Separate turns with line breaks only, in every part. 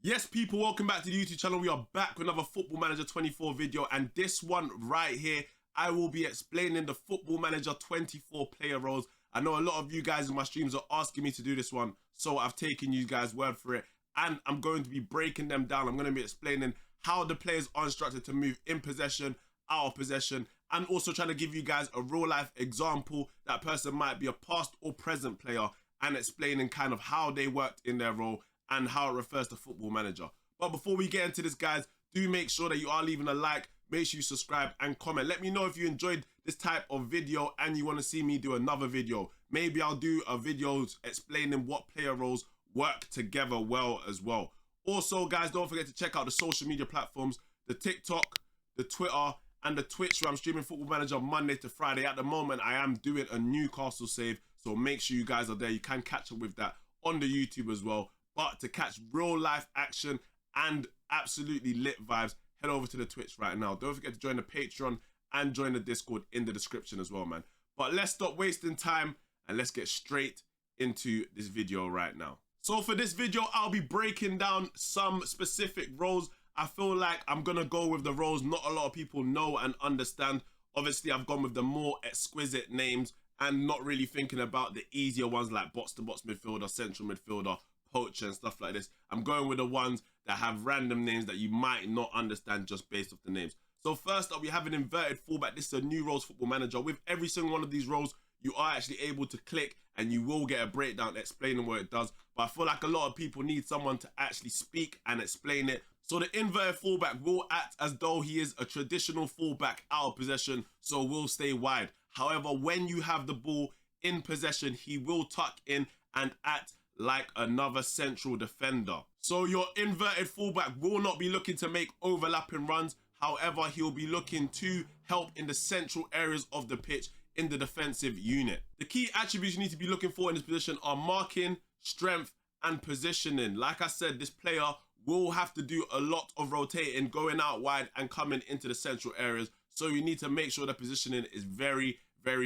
Yes, people, welcome back to the YouTube channel. We are back with another Football Manager 24 video, and this one right here, I will be explaining the Football Manager 24 player roles. I know a lot of you guys in my streams are asking me to do this one, so I've taken you guys' word for it, and I'm going to be breaking them down. I'm going to be explaining how the players are instructed to move in possession, out of possession, and also trying to give you guys a real life example. That person might be a past or present player, and explaining kind of how they worked in their role and how it refers to Football Manager. But before we get into this, guys, do make sure that you are leaving a like, make sure you subscribe and comment. Let me know if you enjoyed this type of video and you want to see me do another video. Maybe I'll do a video explaining what player roles work together well as well. Also, guys, don't forget to check out the social media platforms, the TikTok, the Twitter, and the Twitch, where I'm streaming Football Manager Monday to Friday. At the moment, I am doing a Newcastle save, so make sure you guys are there. You can catch up with that on the YouTube as well. But to catch real life action and absolutely lit vibes, head over to the Twitch right now. Don't forget to join the Patreon and join the Discord in the description as well, man. But let's stop wasting time and let's get straight into this video right now. So for this video, I'll be breaking down some specific roles. I feel like I'm gonna go with the roles not a lot of people know and understand. Obviously, I've gone with the more exquisite names and not really thinking about the easier ones like box-to-box midfielder, central midfielder, poacher and stuff like this. I'm going with the ones that have random names that you might not understand just based off the names. So first up, we have an inverted fullback. This is a new roles Football Manager. With every single one of these roles, you are actually able to click and you will get a breakdown explaining what it does. But I feel like a lot of people need someone to actually speak and explain it. So the inverted fullback will act as though he is a traditional fullback out of possession, so will stay wide. However, when you have the ball in possession, he will tuck in and act like another central defender. So your inverted fullback will not be looking to make overlapping runs. However, he'll be looking to help in the central areas of the pitch in the defensive unit. The key attributes you need to be looking for in this position are marking, strength, and positioning. Like I said, this player will have to do a lot of rotating, going out wide and coming into the central areas. So you need to make sure the positioning is very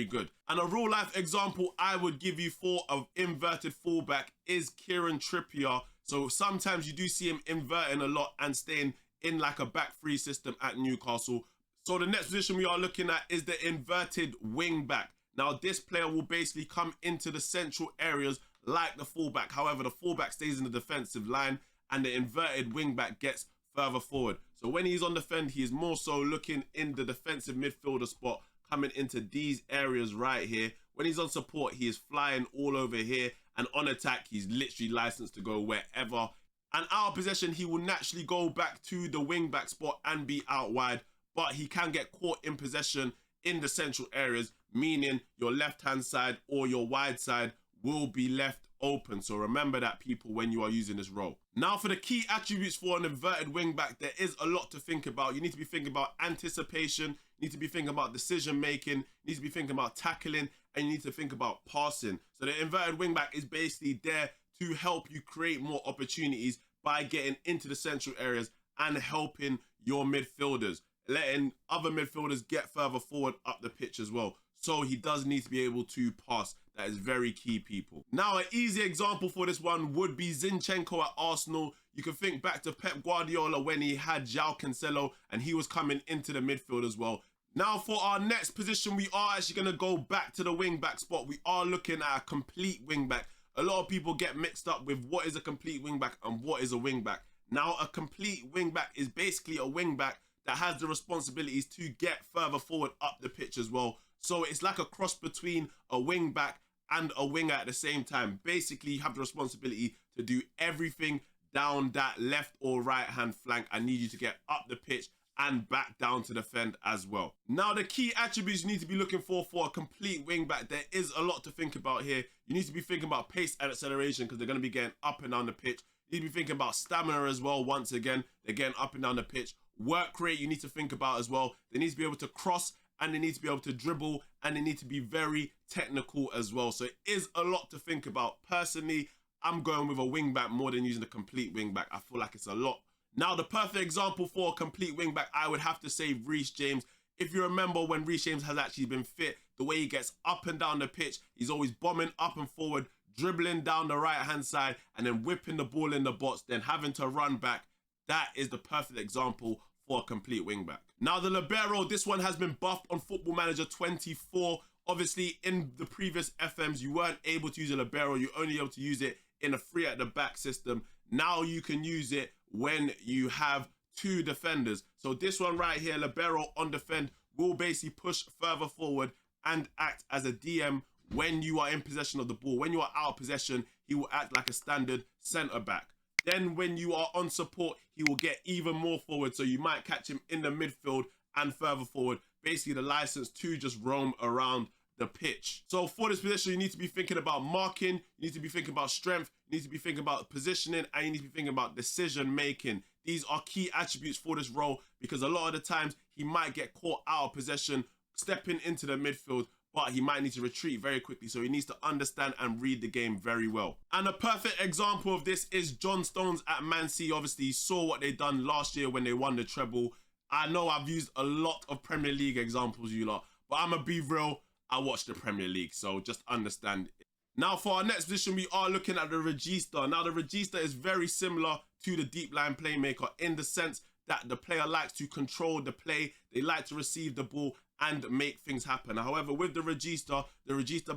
good. And a real life example I would give you for an inverted fullback is Kieran Trippier. So sometimes you do see him inverting a lot and staying in like a back three system at Newcastle. So the next position we are looking at is the inverted wing back. Now this player will basically come into the central areas like the fullback. However, the fullback stays in the defensive line and the inverted wing back gets further forward. So when he's on defend, he is more so looking in the defensive midfielder spot, coming into these areas right here. When he's on support, he is flying all over here, and on attack, he's literally licensed to go wherever. And out of possession, he will naturally go back to the wing back spot and be out wide, but he can get caught in possession in the central areas, meaning your left-hand side or your wide side will be left open. So remember that, people, when you are using this role. Now for the key attributes for an inverted wing back, there is a lot to think about. You need to be thinking about anticipation, you need to be thinking about decision making, you need to be thinking about tackling, and you need to think about passing. So the inverted wing back is basically there to help you create more opportunities by getting into the central areas and helping your midfielders, letting other midfielders get further forward up the pitch as well. So he does need to be able to pass. That is very key, people. Now, an easy example for this one would be Zinchenko at Arsenal. You can think back to Pep Guardiola when he had João Cancelo and he was coming into the midfield as well. Now, for our next position, we are actually going to go back to the wing-back spot. We are looking at a complete wing-back. A lot of people get mixed up with what is a complete wing-back and what is a wing-back. Now, a complete wing-back is basically a wing-back that has the responsibilities to get further forward up the pitch as well. So it's like a cross between a wing back and a winger at the same time. Basically, you have the responsibility to do everything down that left or right hand flank. I need you to get up the pitch and back down to defend as well. Now, the key attributes you need to be looking for a complete wing back, there is a lot to think about here. You need to be thinking about pace and acceleration because they're going to be getting up and down the pitch. You need to be thinking about stamina as well. Once again, they're getting up and down the pitch. Work rate you need to think about as well. They need to be able to cross, and they need to be able to dribble, and they need to be very technical as well. So it is a lot to think about. Personally, I'm going with a wing back more than using a complete wing back. I feel like it's a lot. Now, the perfect example for a complete wing back, I would have to say Reece James. If you remember when Reece James has actually been fit, the way he gets up and down the pitch, he's always bombing up and forward, dribbling down the right-hand side and then whipping the ball in the box, then having to run back. That is the perfect example for a complete wing-back. Now, the Libero, this one has been buffed on Football Manager 24. Obviously, in the previous FMs, you weren't able to use a Libero. You're only able to use it in a 3 at the back system. Now you can use it when you have 2 defenders. So this one right here, Libero on defend, will basically push further forward and act as a DM when you are in possession of the ball. When you are out of possession, he will act like a standard centre-back. Then when you are on support, he will get even more forward. So you might catch him in the midfield and further forward. Basically, the license to just roam around the pitch. So for this position, you need to be thinking about marking, you need to be thinking about strength, you need to be thinking about positioning, and you need to be thinking about decision making. These are key attributes for this role because a lot of the times he might get caught out of possession, stepping into the midfield, but he might need to retreat very quickly. So he needs to understand and read the game very well. And a perfect example of this is John Stones at Man City. Obviously, you saw what they done last year when they won the treble. I know I've used a lot of Premier League examples, you lot, but I'm gonna be real. I watch the Premier League, so just understand it. Now, for our next position, we are looking at the Regista. Now, the Regista is very similar to the deep line playmaker in the sense that the player likes to control the play. They like to receive the ball and make things happen. However, with the Regista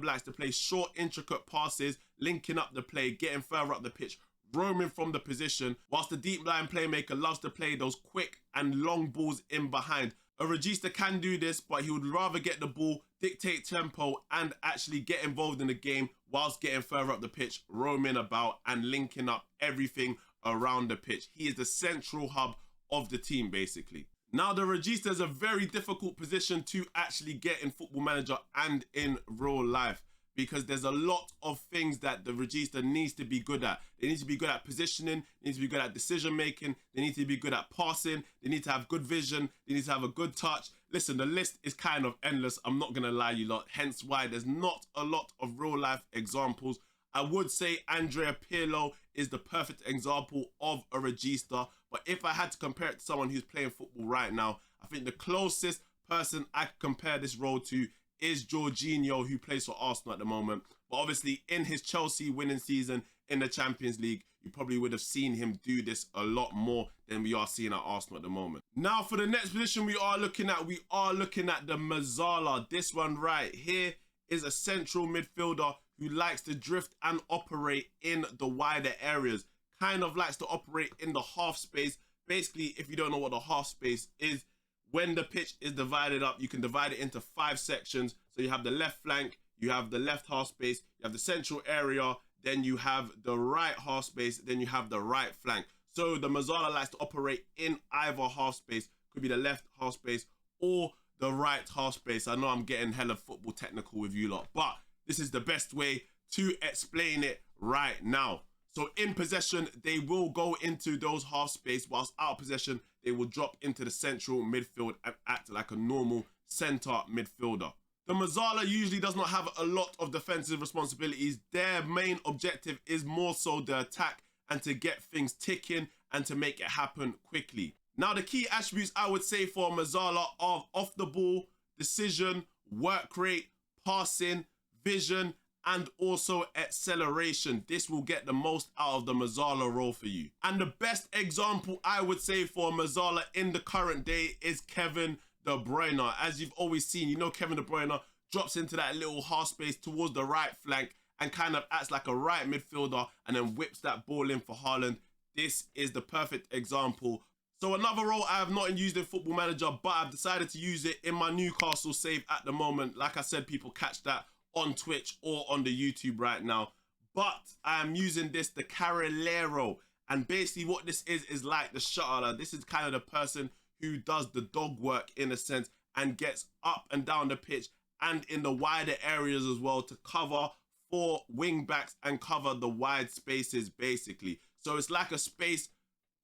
likes to play short, intricate passes, linking up the play, getting further up the pitch, roaming from the position, whilst the deep line playmaker loves to play those quick and long balls in behind. A Regista can do this, but he would rather get the ball, dictate tempo, and actually get involved in the game whilst getting further up the pitch, roaming about and linking up everything around the pitch. He is the central hub of the team, basically. Now, the Regista is a very difficult position to actually get in Football Manager and in real life because there's a lot of things that the Regista needs to be good at. They need to be good at positioning, they need to be good at decision making, they need to be good at passing, they need to have good vision, they need to have a good touch. Listen, the list is kind of endless, I'm not gonna lie you lot, hence why there's not a lot of real life examples. I would say Andrea Pirlo is the perfect example of a Regista, but if I had to compare it to someone who's playing football right now, I think the closest person I could compare this role to is Jorginho, who plays for Arsenal at the moment. But obviously in his Chelsea winning season in the Champions League, you probably would have seen him do this a lot more than we are seeing at Arsenal at the moment. Now for the next position we are looking at the Mezzala. This one right here is a central midfielder who likes to drift and operate in the wider areas. Kind of likes to operate in the half space. Basically, if you don't know what the half space is, when the pitch is divided up, you can divide it into 5 sections. So you have the left flank, you have the left half space, you have the central area, then you have the right half space, then you have the right flank. So the Mezzala likes to operate in either half space. Could be the left half space or the right half space. I know I'm getting hella football technical with you lot, but this is the best way to explain it right now. So in possession, they will go into those half space, whilst out of possession, they will drop into the central midfield and act like a normal centre midfielder. The Mezzala usually does not have a lot of defensive responsibilities. Their main objective is more so the attack and to get things ticking and to make it happen quickly. Now, the key attributes I would say for Mezzala are off the ball, decision, work rate, passing, vision, and also acceleration. This will get the most out of the Mezzala role for you. And the best example I would say for Mezzala in the current day is Kevin De Bruyne. As you've always seen, you know Kevin De Bruyne drops into that little half space towards the right flank and kind of acts like a right midfielder and then whips that ball in for Haaland. This is the perfect example. So another role I have not used in Football Manager, but I've decided to use it in my Newcastle save at the moment. Like I said, people catch that on Twitch or on the YouTube right now. But I am using this, the Carrilero. And basically what this is like the shuttler. This is kind of the person who does the dog work in a sense and gets up and down the pitch and in the wider areas as well to cover for wing backs and cover the wide spaces basically. So it's like a space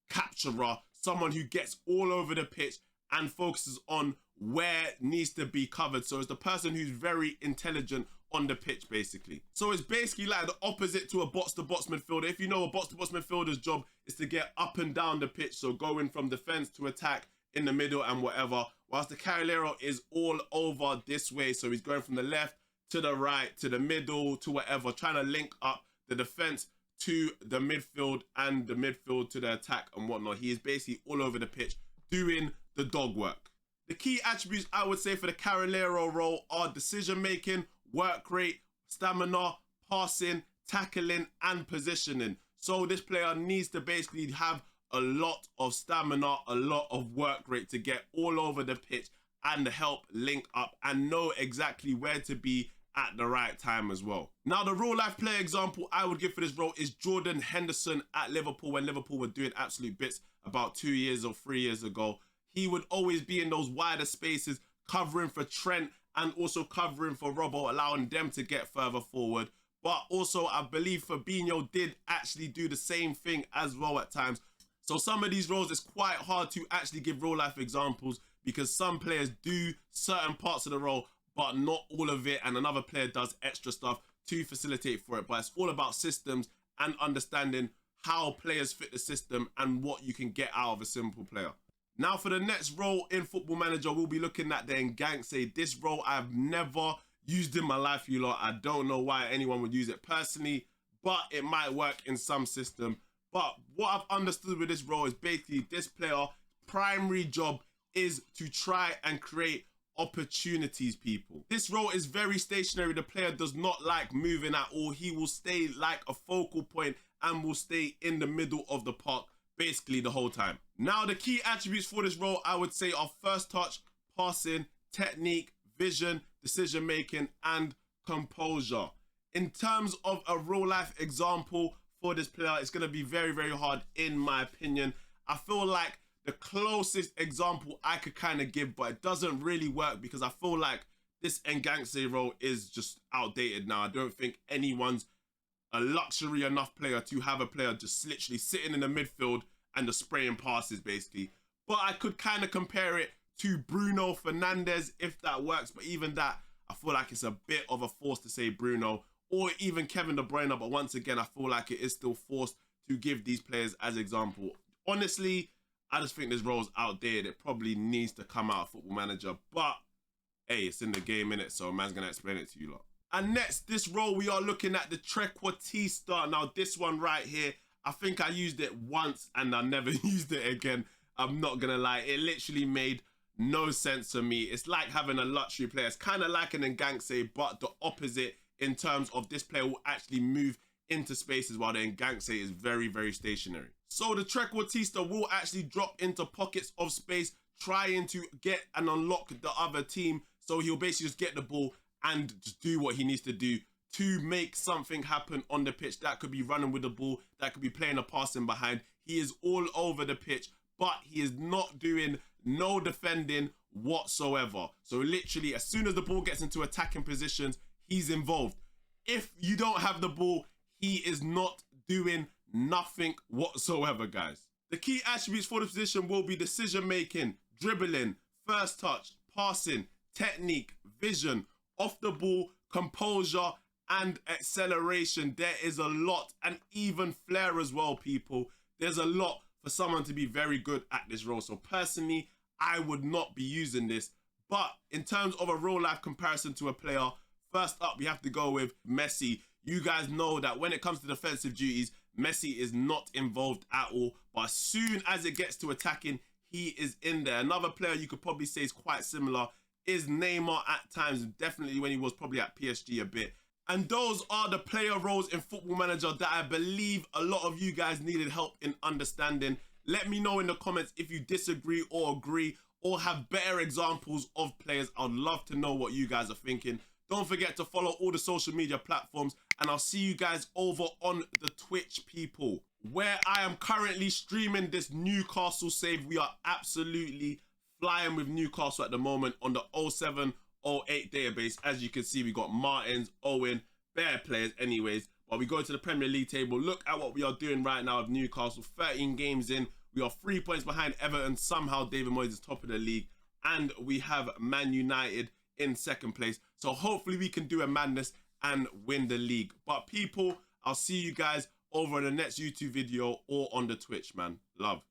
capturer, someone who gets all over the pitch and focuses on where needs to be covered. So it's the person who's very intelligent on the pitch basically. So it's basically like the opposite to a box-to-box midfielder. If you know a box-to-box midfielder's job is to get up and down the pitch, so going from defense to attack in the middle and whatever, whilst the Carrilero is all over this way. So he's going from the left to the right, to the middle, to whatever, trying to link up the defense to the midfield and the midfield to the attack and whatnot. He is basically all over the pitch doing the dog work. The key attributes I would say for the Carrilero role are decision-making, work rate, stamina, passing, tackling, and positioning. So this player needs to basically have a lot of stamina, a lot of work rate to get all over the pitch and help link up and know exactly where to be at the right time as well. Now, the real life player example I would give for this role is Jordan Henderson at Liverpool when Liverpool were doing absolute bits about 2 years or 3 years ago. He would always be in those wider spaces, covering for Trent and also covering for Robbo, allowing them to get further forward. But also, I believe Fabinho did actually do the same thing as well at times. So some of these roles, it's quite hard to actually give real life examples because some players do certain parts of the role, but not all of it, and another player does extra stuff to facilitate for it. But it's all about systems and understanding how players fit the system and what you can get out of a simple player. Now for the next role in Football Manager, we'll be looking at the Enganche. This role I've never used in my life, you lot. I don't know why anyone would use it personally, but it might work in some system. But what I've understood with this role is basically this player primary job is to try and create opportunities, people. This role is very stationary. The player does not like moving at all. He will stay like a focal point and will stay in the middle of the park basically the whole time. Now, the key attributes for this role I would say are first touch, passing, technique, vision, decision making, and composure. In terms of a real life example for this player, it's going to be very, very hard in my opinion. I feel like the closest example I could kind of give, but it doesn't really work because I feel like this Enganche role is just outdated now. I don't think anyone's a luxury enough player to have a player just literally sitting in the midfield and just spraying passes basically. But I could kind of compare it to Bruno Fernandes if that works. But even that, I feel like it's a bit of a force to say Bruno or even Kevin De Bruyne. But once again, I feel like it is still forced to give these players as example. Honestly, I just think this role's outdated. It probably needs to come out of Football Manager. But hey, it's in the game, innit? So man's going to explain it to you lot. And next, this role, we are looking at the Trequartista. Now, this one right here, I think I used it once and I never used it again. I'm not going to lie. It literally made no sense to me. It's like having a luxury player. It's kind of like an Enganche, but the opposite in terms of this player will actually move into spaces while the Enganche is very, very stationary. So the Trequartista will actually drop into pockets of space, trying to get and unlock the other team. So he'll basically just get the ball and just do what he needs to do to make something happen on the pitch. That could be running with the ball, that could be playing a passing behind. He is all over the pitch, but he is not doing no defending whatsoever. So literally, as soon as the ball gets into attacking positions, he's involved. If you don't have the ball, he is not doing nothing whatsoever, guys. The key attributes for the position will be decision making, dribbling, first touch, passing, technique, vision, off the ball, composure, and acceleration. There is a lot, and even flair as well, people. There's a lot for someone to be very good at this role. So personally, I would not be using this. But in terms of a real life comparison to a player, first up, we have to go with Messi. You guys know that when it comes to defensive duties, Messi is not involved at all. But as soon as it gets to attacking, he is in there. Another player you could probably say is quite similar is Neymar at times, definitely when he was probably at PSG a bit. And those are the player roles in Football Manager that I believe a lot of you guys needed help in understanding. Let me know in the comments if you disagree or agree or have better examples of players. I'd love to know what you guys are thinking. Don't forget to follow all the social media platforms, and I'll see you guys over on the Twitch, people, where I am currently streaming this Newcastle save. We are absolutely flying with Newcastle at the moment on the 07-08 database. As you can see, we got Martins, Owen, bare players anyways. But we go to the Premier League table. Look at what we are doing right now with Newcastle. 13 games in. We are 3 points behind Everton. Somehow David Moyes is top of the league. And we have Man United in second place. So hopefully we can do a madness and win the league. But people, I'll see you guys over in the next YouTube video or on the Twitch, man. Love.